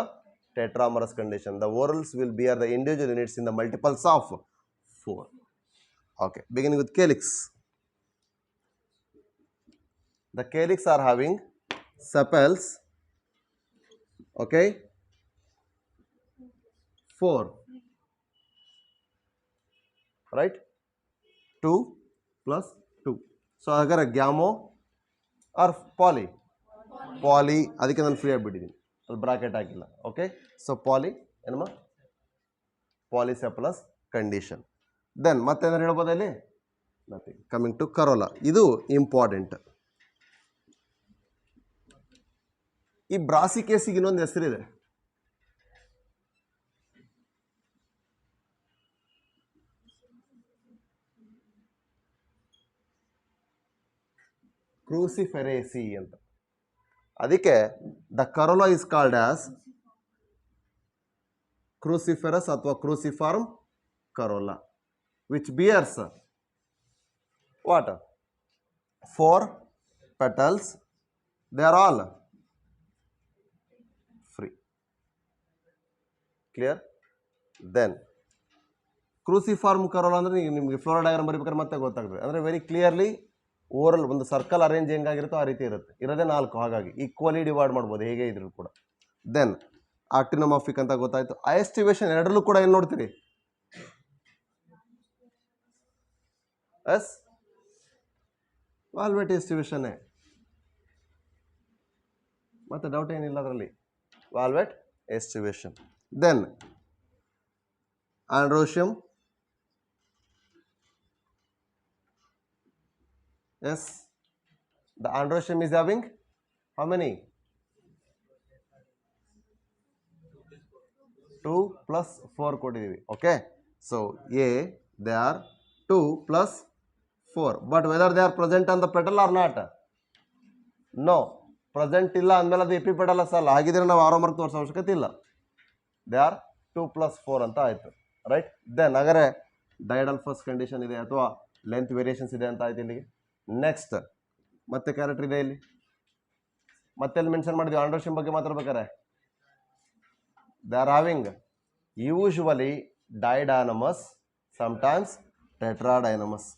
Speaker 1: tetramerous condition. The whorls will bear the individual units in the multiples of 4. Okay, beginning with calyx. The calyx are having sepals, okay, 4, right, 2 plus 2. So agar gyamo or poly, ಅದಕ್ಕೆ ನಾನು free ಆಗಿಬಿಟ್ಟಿದ್ದೀನಿ, ಅಲ್ಲಿ bracket ಹಾಕಿಲ್ಲ. Okay, so ಪಾಲಿ ಏನಮ್ಮ, ಪಾಲಿಸೆಪಲಸ್ condition. Then ಮತ್ತೇನಾರು ಹೇಳ್ಬೋದು ಇಲ್ಲಿ, nothing. Coming to corolla, ಇದು important. ಈ ಬ್ರಾಸಿಕೇಸಿಗೆ ಇನ್ನೊಂದು ಹೆಸರಿದೆ, ಕ್ರೂಸಿಫೆರೇಸಿ ಅಂತ. ಅದಕ್ಕೆ the corolla is called as cruciferous ಅಥವಾ cruciform corolla, which bears what 4 petals. They are all free. Clear? Then cruciform corolla ಅಂದರೆ ನಿಮಗೆ ಫ್ಲೋರಾ ಡಯಾಗ್ರಾಮ್ ಬರೀಬೇಕಾದ್ರೆ ಮತ್ತೆ ಗೊತ್ತಾಗ್ತದೆ. ಅಂದರೆ ವೆರಿ ಕ್ಲಿಯರ್ಲಿ ಓವರಲ್ ಒಂದು ಸರ್ಕಲ್ ಅರೇಂಜ್ ಹೆಂಗಾಗಿರುತ್ತೋ ಆ ರೀತಿ ಇರುತ್ತೆ. ಇರೋದೇ 4, ಹಾಗಾಗಿ ಈಕ್ವಲಿ ಡಿವೈಡ್ ಮಾಡ್ಬೋದು ಹೇಗೆ ಇದ್ರೂ ಕೂಡ. ದೆನ್ ಆಕ್ಟಿನೋಮಾಫಿಕ್ ಅಂತ ಗೊತ್ತಾಯಿತು. ಐಸ್ಟಿವೇಷನ್ ಎರಡರಲ್ಲೂ ಕೂಡ ಏನು ನೋಡ್ತೀರಿ, ಎಸ್ ವಾಲ್ವೆಟ್ ಎಸ್ಟಿವೇಷನ್ನೇ, ಮತ್ತೆ ಡೌಟ್ ಏನಿಲ್ಲ ಅದರಲ್ಲಿ, valvate aestivation. Then androecium, yes, the androecium is having how many, 2 plus 4 ಕೊಟ್ಟಿದ್ದೀವಿ. Okay, so A they are 2 plus 4, but whether they are present on the petal or not, no, present ಇಲ್ಲ ಅಂದಮೇಲೆ ಅದು ಎಪಿಪೆಟಲಸ್ ಅಲ್ಲ, ಹಾಗಿದ್ರೆ ನಾವು arrow mark ತೋರಿಸೋ ಅವಶ್ಯಕತೆ ಇಲ್ಲ. ದೇ ಆರ್ 2 plus 4 ಅಂತ ಆಯಿತು, ರೈಟ್. ದೆನ್ ಹಾಗಾದ್ರೆ ಡೈಡಲ್ಫಸ್ ಕಂಡೀಷನ್ ಇದೆ ಅಥವಾ ಲೆಂತ್ ವೇರಿಯೇಷನ್ಸ್ ಇದೆ ಅಂತ ಆಯ್ತು ಇಲ್ಲಿಗೆ. ನೆಕ್ಸ್ಟ್ ಮತ್ತೆ ಕ್ಯಾರೆಕ್ಟರ್ ಇದೆ ಇಲ್ಲಿ, ಮತ್ತೆ ಅಲ್ಲಿ ಮೆನ್ಷನ್ ಮಾಡಿದ್ವಿ ಆಂಡ್ರೋಶಿಯಮ್ ಬಗ್ಗೆ ಮಾತಾಡ್ಬೇಕಾರೆ. They are having usually didynamous, sometimes tetradynamous.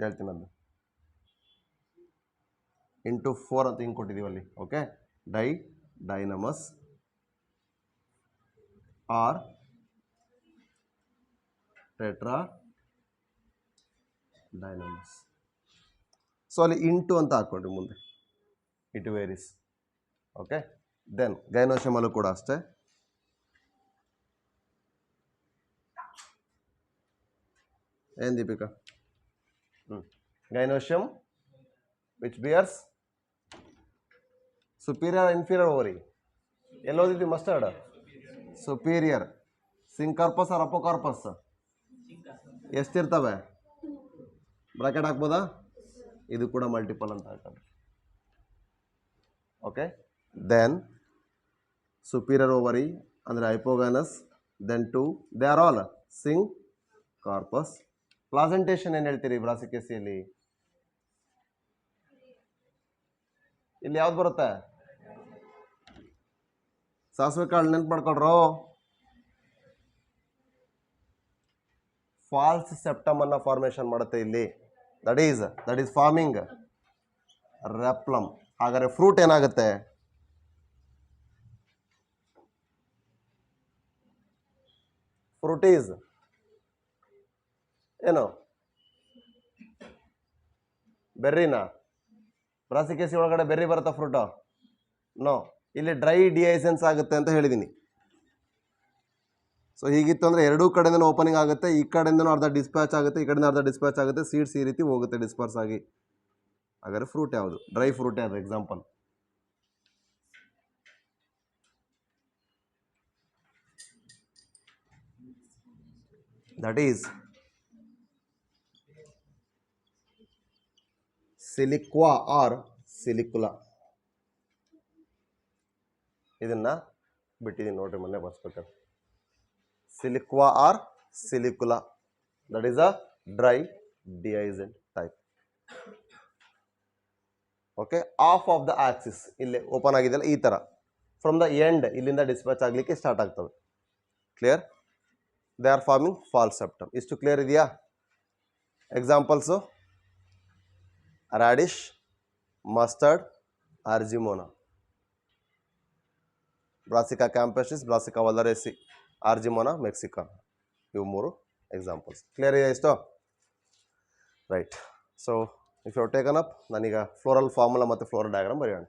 Speaker 1: ಹೇಳ್ತೀನಿ ಅದು ಇಂಟು 4 ಅಂತ ಹಿಂಗೆ ಕೊಟ್ಟಿದ್ದೀವಿ ಅಲ್ಲಿ. Okay, dynamous or tetradynamous. So ಅಲ್ಲಿ ಇಂಟು ಅಂತ ಹಾಕ್ಕೊಡ್ರಿ ಮುಂದೆ, ಇಟ್ ವೇರೀಸ್. ಓಕೆ, ದೆನ್ ಗೈನೋಶಿಯಮಲ್ಲೂ ಕೂಡ ಅಷ್ಟೇ. ಏನು Deepika? Gynoecium which bears superior inferior ovary. ಎಲ್ಲೋದಿದ್ವಿ mustard? Superior. Syncarpous or apocarpous ಎಷ್ಟಿರ್ತವೆ? ಬ್ರಾಕೆಟ್ ಹಾಕ್ಬೋದಾ? ಇದು ಕೂಡ ಮಲ್ಟಿಪಲ್ ಅಂತ ಹಾಕ್ತಾರೆ. ಓಕೆ, ದೆನ್ ಸುಪೀರಿಯರ್ ಓವರಿ ಅಂದರೆ hypogynous, then 2 they are all syncarpous. Placentation ಏನು ಹೇಳ್ತೀರಿ ಬ್ರಾಸಿಕೇಸಿಯಲ್ಲಿ? ಇಲ್ಲಿ ಯಾವ್ದು ಬರುತ್ತೆ? ಸಾಸಿವೆ ಕಾಳು ನೆನ್ಪು ಮಾಡ್ಕೊಳ್ರು. ಫಾಲ್ಸ್ ಸೆಪ್ಟಮ್ ಅನ್ನ ಫಾರ್ಮೇಶನ್ ಮಾಡುತ್ತೆ ಇಲ್ಲಿ. That is forming replum. ಹಾಗಾದ್ರೆ ಫ್ರೂಟ್ ಏನಾಗುತ್ತೆ? ಫ್ರೂಟ್ ಈಸ್ ಏನು? ಬೆರ್ರಿನಾ? ಬ್ರಾಸಿಕೇಸಿ ಒಳಗಡೆ ಬೆರ್ರಿ ಬರುತ್ತಾ ಫ್ರೂಟು? ನೋ. ಇಲ್ಲಿ ಡ್ರೈ ಡಿಹೈಸೆನ್ಸ್ ಆಗುತ್ತೆ ಅಂತ ಹೇಳಿದ್ದೀನಿ. ಸೊ ಹೀಗಿತ್ತು ಅಂದರೆ ಎರಡೂ ಕಡೆಯಿಂದ ಓಪನಿಂಗ್ ಆಗುತ್ತೆ, ಈ ಕಡೆಯಿಂದನೂ ಅರ್ಧ ಡಿಸ್ಪ್ಯಾಚ್ ಆಗುತ್ತೆ, ಈ ಕಡೆಯಿಂದ ಅರ್ಧ ಡಿಸ್ಪ್ಯಾಚ್ ಆಗುತ್ತೆ, ಸೀಡ್ಸ್ ಈ ರೀತಿ ಹೋಗುತ್ತೆ ಡಿಸ್ಪರ್ಸ್ ಆಗಿ. ಹಾಗಾದ್ರೆ ಫ್ರೂಟ್ ಯಾವುದು? ಡ್ರೈ ಫ್ರೂಟ್ ಯಾವುದು? Example that is siliqua or silicula. ಇದನ್ನ ಬಿಟ್ಟಿದ್ದೀನಿ ನೋಡ್ರಿ, ಮೊನ್ನೆ ಬರ್ಸ್ಬೇಕಾದ್ರೆ. Siliqua or silicula, that is a dry dehiscent type. Okay, of of the axis ಇಲ್ಲಿ ಓಪನ್ ಆಗಿದೆಯಲ್ಲ ಈ ತರ, ಫ್ರಮ್ ದ ಎಂಡ್ ಇಲ್ಲಿಂದ ಡಿಸ್ಪ್ಯಾಚ್ ಆಗಲಿಕ್ಕೆ ಸ್ಟಾರ್ಟ್ ಆಗ್ತವೆ. Clear? They are forming false septum. ಇಷ್ಟು ಕ್ಲಿಯರ್ ಇದೆಯಾ? Examples radish, mustard, Argemone. Brassica campestris, Brassica oleracea, Argemone mexicana. ಇವು ಮೂರು ಎಕ್ಸಾಂಪಲ್ಸ್. ಕ್ಲಿಯರ್ ಇದೆಯಾ ಇಷ್ಟು? Right. So if you taken up, ನಾನೀಗ ಫ್ಲೋರಲ್ ಫಾರ್ಮುಲಾ ಮತ್ತು ಫ್ಲೋರಲ್ ಡಯಾಗ್ರಾಮ್ ಬರೆಯೋಣ.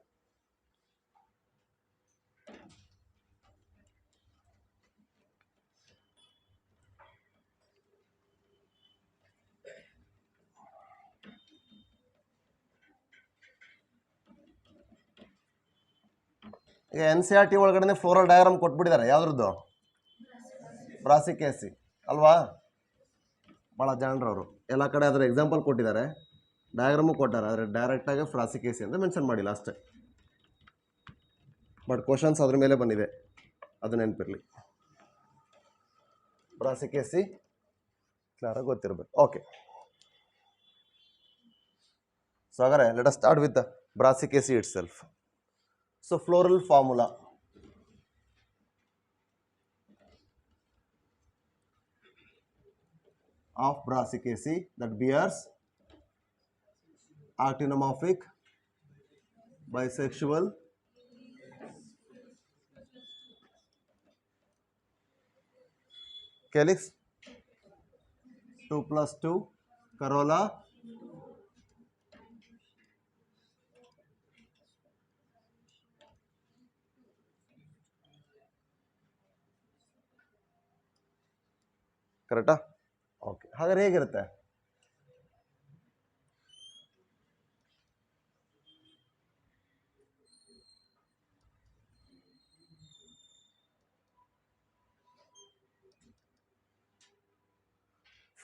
Speaker 1: ಈಗ NCERT ಒಳಗಡೆ ಫ್ಲೋರಲ್ ಡಯಾಗ್ರಾಮ್ ಕೊಟ್ಬಿಟ್ಟಿದ್ದಾರೆ. ಯಾವ್ದ್ರದ್ದು? ಬ್ರಾಸಿಕೇಸಿ ಅಲ್ವಾ? ಭಾಳ ಜನರವರು ಎಲ್ಲ ಕಡೆ ಅದರ ಎಕ್ಸಾಂಪಲ್ ಕೊಟ್ಟಿದ್ದಾರೆ, ಡಯಾಗ್ರಾಮು ಕೊಟ್ಟಾರೆ, ಆದರೆ ಡೈರೆಕ್ಟಾಗಿ ಬ್ರಾಸಿಕೇಸಿ ಅಂತ ಮೆನ್ಷನ್ ಮಾಡಿಲ್ಲ ಅಷ್ಟೇ. ಬಟ್ ಕ್ವಶನ್ಸ್ ಅದ್ರ ಮೇಲೆ ಬಂದಿದೆ, ಅದು ನೆನಪಿರಲಿ. ಬ್ರಾಸಿಕೇಸಿ ಕ್ಲಿಯರಾಗಿ ಗೊತ್ತಿರಬೇಕು. ಓಕೆ, ಸೊ ಹಾಗಾದ್ರೆ let us start with Brassicaceae itself. So floral formula of Brassicaceae that bears actinomorphic, bisexual, calyx, 2+2 corolla, ಕರೆಕ್ಟಾ? ಓಕೆ, ಹಾಗಾದ್ರೆ ಹೇಗಿರುತ್ತೆ?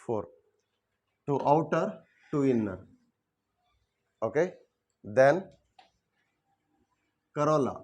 Speaker 1: Four, two outer, two inner. Okay, then corolla.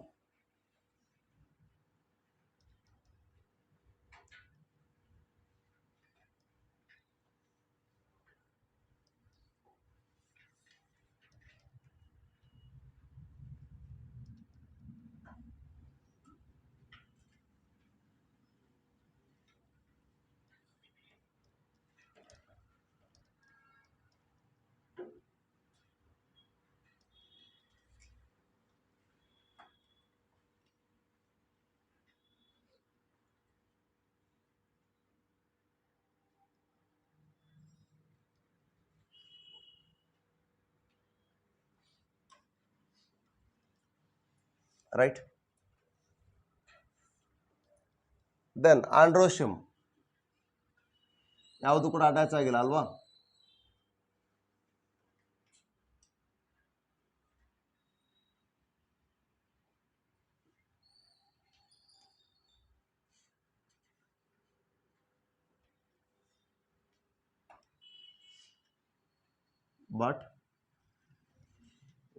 Speaker 1: Right? Then androecium ಯಾವುದು ಕೂಡ attach ಆಗಿಲ್ಲ ಅಲ್ವಾ? But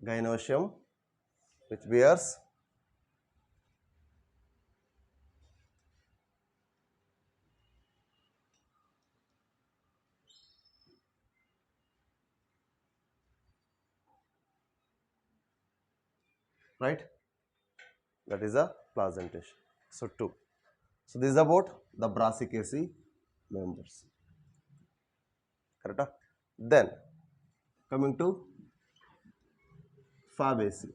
Speaker 1: gynoecium which bears right, that is a placentation. So 2. So this is about the Brassicaceae members. Correct? Then coming to Fabaceae.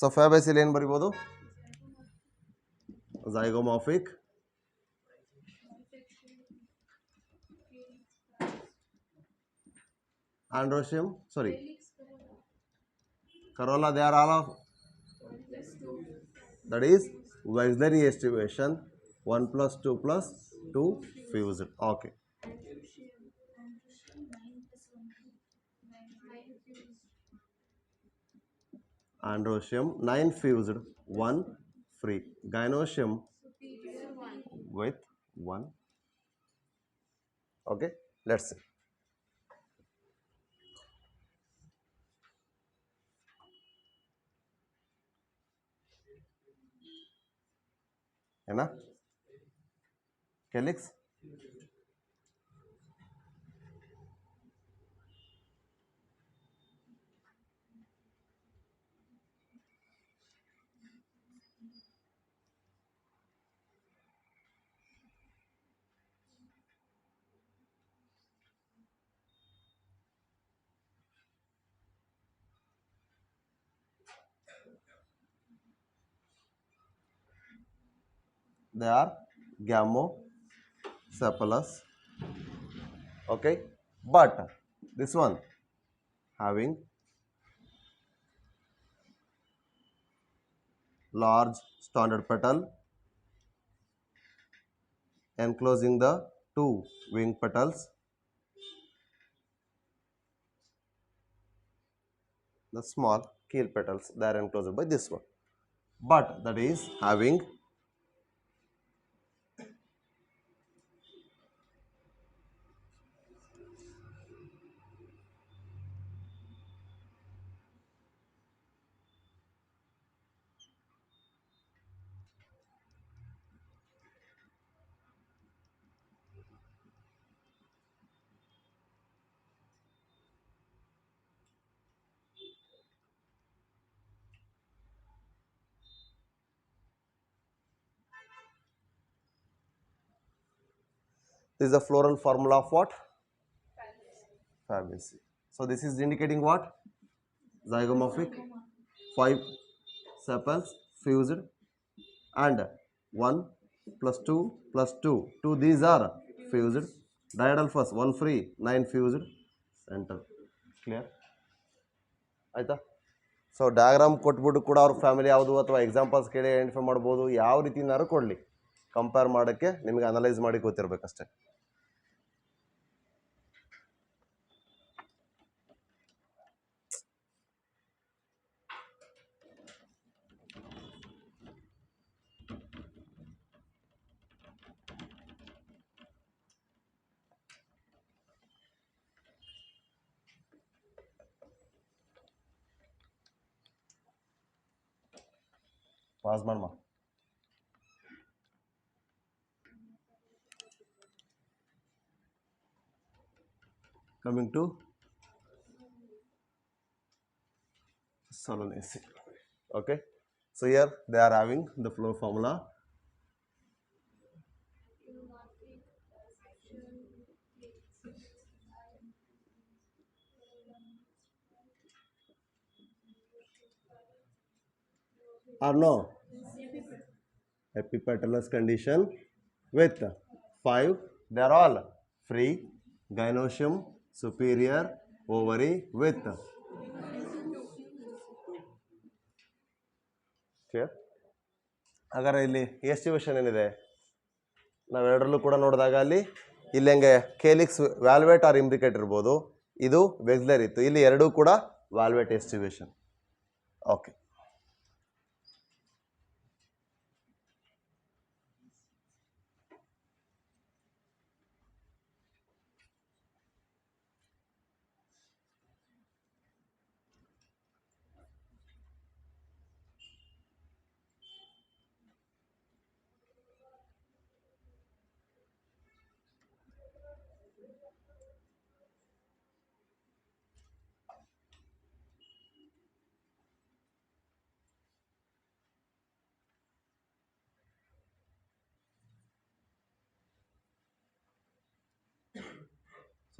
Speaker 1: So Fabaceae ಏನು ಬರಿಬೋದು? Zygomorphic, androecium, sorry, corolla, they are all of, that is Wesley estimation, 1 plus 2 plus 2 fused. Okay. Androecium 9 fused, 1 free. Gynoecium with 1. Okay, let's see. Enough? Calyx? They are Gamocephalus. Okay, but this one having large standard petal enclosing the two wing petals, the small keel petals, they are enclosed by this one, but that is having this is the floral formula of what? Fabaceae. So this is indicating what? Zygomorphic, 5 sepals fused, and 1 plus 2 plus 2. 2 these are fused. Diadal first, 1 free, 9 fused, center. Clear? ಆಯ್ತಾ? So diagram ಕೊಟ್ಬಿಟ್ಟು ಕೂಡ ಅವ್ರ family ಯಾವುದು ಅಥವಾ examples ಕೇಳಿ identify ಮಾಡ್ಬೋದು. ಯಾವ ರೀತಿನಾದ್ರು ಕೊಡಲಿ, ಕಂಪೇರ್ ಮಾಡೋಕ್ಕೆ ನಿಮಗೆ ಅನಲೈಸ್ ಮಾಡಿ ಗೊತ್ತಿರಬೇಕಷ್ಟೇ. ಪಾಸ್ ಮಾಡಮ್ಮ. Coming to Solanaceae. Okay, so here they are having the flow formula. Or no? Epipetalous condition with 5. They are all free. Gynoecium superior ovary with clear. ಹಾಗಾದ್ರೆ ಇಲ್ಲಿ ಎಸ್ಟಿಮೇಷನ್ ಏನಿದೆ, ನಾವೆರಡರಲ್ಲೂ ಕೂಡ ನೋಡಿದಾಗ ಅಲ್ಲಿ ಇಲ್ಲಿ ಹೆಂಗೆ ಕೇಲಿಕ್ಸ್ ವ್ಯಾಲ್ವೇಟ್ ಆರ್ ಇಂಬ್ರಿಕೇಟ್ ಇರ್ಬೋದು, ಇದು ವೆಕ್ಸ್ಲರ್ ಇತ್ತು, ಇಲ್ಲಿ ಎರಡೂ ಕೂಡ valvate aestivation. Okay,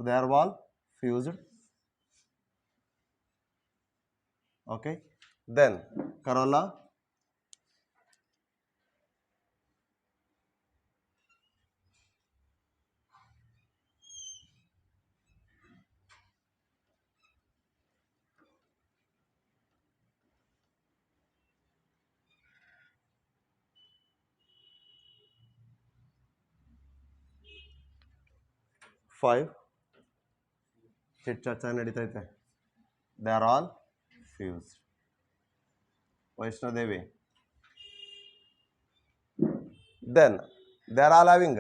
Speaker 1: So they are all fused. Okay. Then corolla. Five. Chit chat ನಡೀತಾ ಐತೆ. They are all fused. Vaishnadevi. Then they are all having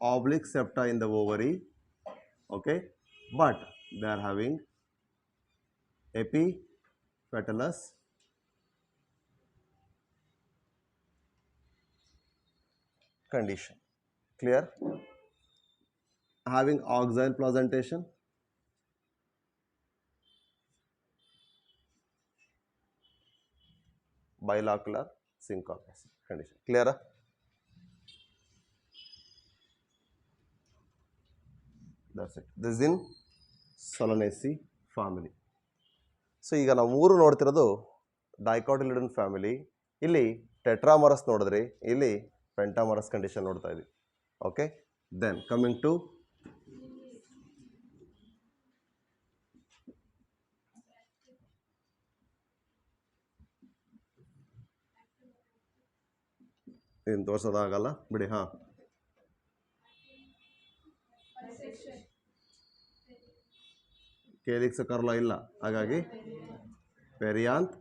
Speaker 1: oblique septa in the ovary. Okay, but they are having epipetalous condition. Clear? Having oxide placentation. Bilocular syncope condition. Clear? That's it. This is in Solanaceae family. So ಈಗ ನಾವು ಮೂರು ನೋಡ್ತಿರೋದು ಡೈಕಾಟಿಲಿಡನ್ family. ಇಲ್ಲಿ ಟೆಟ್ರಾಮರಸ್ ನೋಡಿದ್ರಿ, ಇಲ್ಲಿ ಪೆಂಟಾಮರಸ್ condition ನೋಡ್ತಾ ಇದ್ವಿ. Okay, then coming to ಏನು ತೋರಿಸೋದಾಗಲ್ಲ ಬಿಡಿ. ಹಾಂ, ಕೇಲಿಕ್ಸ್ ಕರ್ಲ ಇಲ್ಲ, ಹಾಗಾಗಿ ಪೆರಿಯಾಂತ್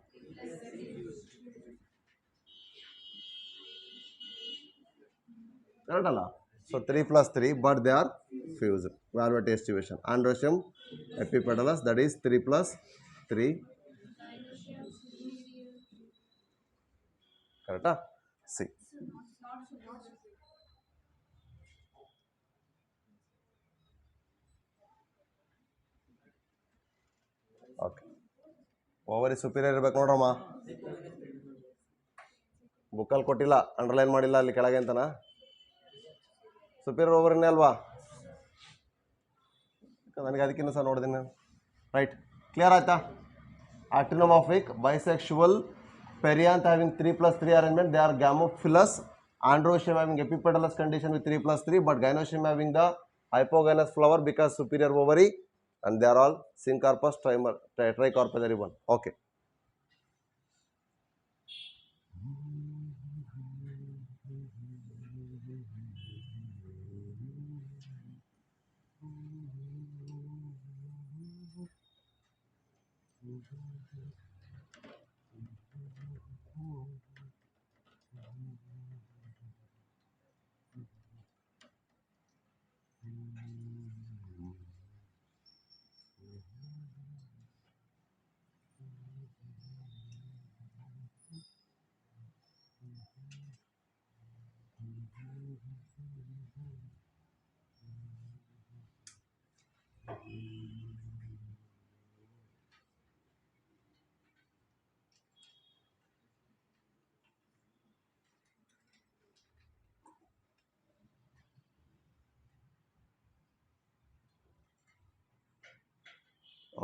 Speaker 1: ಕರೆಕ್ಟಲ್ಲ. So 3+3, but they are fused. Valvate aestivation. Androecium epipetalous, that is 3+3. ಕರೆಕ್ಟಾ? ಸಿ. ಓಕೆ, ಓವರಿ ಸುಪೀರಿಯರ್ ಇರ್ಬೇಕು ನೋಡ್ರಮ್ಮ. ಬುಕ್ಕಲ್ಲಿ ಕೊಟ್ಟಿಲ್ಲ, ಅಂಡರ್ಲೈನ್ ಮಾಡಿಲ್ಲ ಅಲ್ಲಿ ಕೆಳಗೆ ಅಂತನಾ. ಸುಪೀರಿಯರ್ ಓವರಿನೇ ಅಲ್ವಾ? ನನಗೆ ಅದಕ್ಕಿಂತ ಸಹ ನೋಡಿದ್ದೀನಿ ನಾನು. ರೈಟ್, ಕ್ಲಿಯರ್ ಆಯ್ತಾ? Actinomorphic, bisexual, perianth having 3+3 arrangement, they are gamophilous. Androecium having epipetalous condition with 3+3, but gynoecium having the hypogynous flower because superior ovary, and they are all syncarpous tricarpellary one. Okay.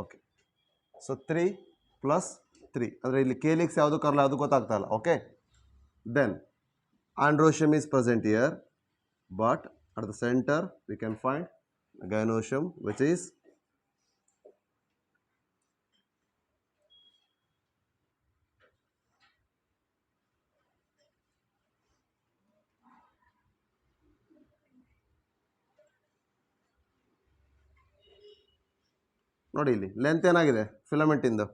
Speaker 1: Okay, so 3+3 ಅಂದರೆ ಇಲ್ಲಿ calyx ಯಾವುದು corolla ಯಾವುದು ಗೊತ್ತಾಗ್ತಾ ಇಲ್ಲ. Okay, then androecium is present here, but at the center we can find gynoecium which is ನೋಡಿ ಇಲ್ಲಿ length ಏನಾಗಿದೆ filament ಇಂದು.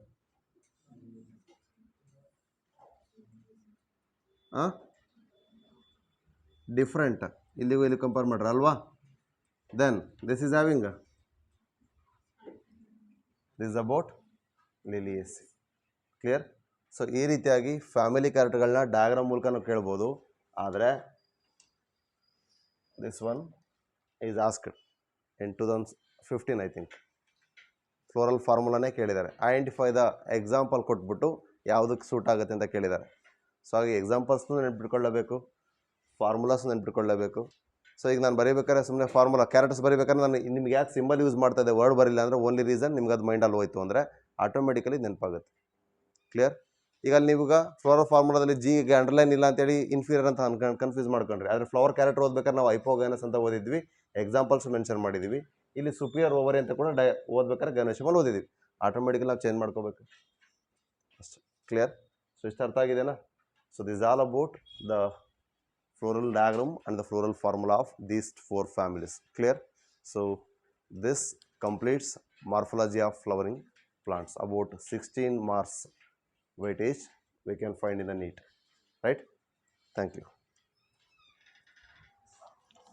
Speaker 1: Different, ಇಲ್ಲಿಗೂ ಇಲ್ಲಿ ಕಂಪೇರ್ ಮಾಡ್ರಿ ಅಲ್ವಾ. Then this is having this is about Liliaceae. Clear? So ಈ ರೀತಿಯಾಗಿ ಫ್ಯಾಮಿಲಿ ಕ್ಯಾರೆಕ್ಟರ್ಗಳನ್ನ diagram ಮೂಲಕ ನಾವು ಕೇಳ್ಬೋದು. ಆದರೆ this one is asked in 2015 I think. Floral ಫಾರ್ಮುಲಾನೇ ಕೇಳಿದ್ದಾರೆ. ಐಡೆಂಟಿಫೈ ದ ಎಕ್ಸಾಂಪಲ್ ಕೊಟ್ಬಿಟ್ಟು ಯಾವುದಕ್ಕೆ ಸೂಟ್ ಆಗುತ್ತೆ ಅಂತ ಕೇಳಿದ್ದಾರೆ. ಸೊ ಹಾಗೆ ಎಕ್ಸಾಂಪಲ್ಸ್ನು ನೆನ್ಪಿಟ್ಕೊಳ್ಳಬೇಕು, ಫಾರ್ಮುಲಾಸ್ ನೆನ್ಪಿಟ್ಕೊಳ್ಳಬೇಕು. ಸೊ ಈಗ ನಾನು ಬರೀಬೇಕಾದ್ರೆ ಸುಮ್ಮನೆ ಫಾರ್ಮುಲಾ ಕ್ಯಾರೆಕ್ಟರ್ಸ್ ಬರೀಬೇಕಾದ್ರೆ ನಾನು ನಿಮ್ಗೆ ಯಾಕೆ ಸಿಂಬಲ್ ಯೂಸ್ ಮಾಡ್ತಾ ಇದ್ದೆ, ವರ್ಡ್ ಬರಿಲ್ಲ ಅಂದರೆ ಓನ್ಲಿ ರೀಸನ್ ನಿಮ್ಗೆ ಅದು ಮೈಂಡಲ್ಲಿ ಹೋಯ್ತು ಅಂದರೆ ಆಟೋಮೆಟಿಕಲಿ ನೆನಪಾಗುತ್ತೆ. ಕ್ಲಿಯರ್? ಈಗ ಅಲ್ಲಿ ನೀವೀಗ ಫ್ಲವರ್ ಫಾರ್ಮುಲಾದಲ್ಲಿ ಜಿಗೆ ಅಂಡರ್ಲೈನ್ ಇಲ್ಲ ಅಂತೇಳಿ ಇನ್ಫೀರಿಯರ್ ಅಂತ ಕನ್ಫ್ಯೂಸ್ ಮಾಡ್ಕೊಂಡ್ರಿ. ಆದರೆ ಫ್ಲವರ್ ಕ್ಯಾರೆಕ್ಟರ್ ಓದ್ಬೇಕಾದ್ರೆ ನಾವು ಹೈಪೋಗೈನಸ್ ಅಂತ ಓದಿದ್ವಿ, ಎಕ್ಸಾಂಪಲ್ಸ್ ಮೆನ್ಷನ್ ಮಾಡಿದ್ದೀವಿ. ಇಲ್ಲಿ ಸುಪಿರಿಯರ್ ಓವರಿ ಅಂತ ಕೂಡ ಓದ್ಬೇಕಾದ್ರೆ ಗೈನೋಶಿಮಲ್ ಓದಿದ್ದೀವಿ. ಆಟೋಮೆಟಿಕಲಿ ನಾವು ಚೇಂಜ್ ಮಾಡ್ಕೋಬೇಕು ಅಷ್ಟೇ. ಕ್ಲಿಯರ್? ಸೊ ಇಷ್ಟು ಅರ್ಥ ಆಗಿದೆನಾ? So this all about the floral diagram and the floral formula of these 4 families. Clear? So this completes morphology of flowering plants. About 16 marks weightage we can find in the NEET. Right? Thank you.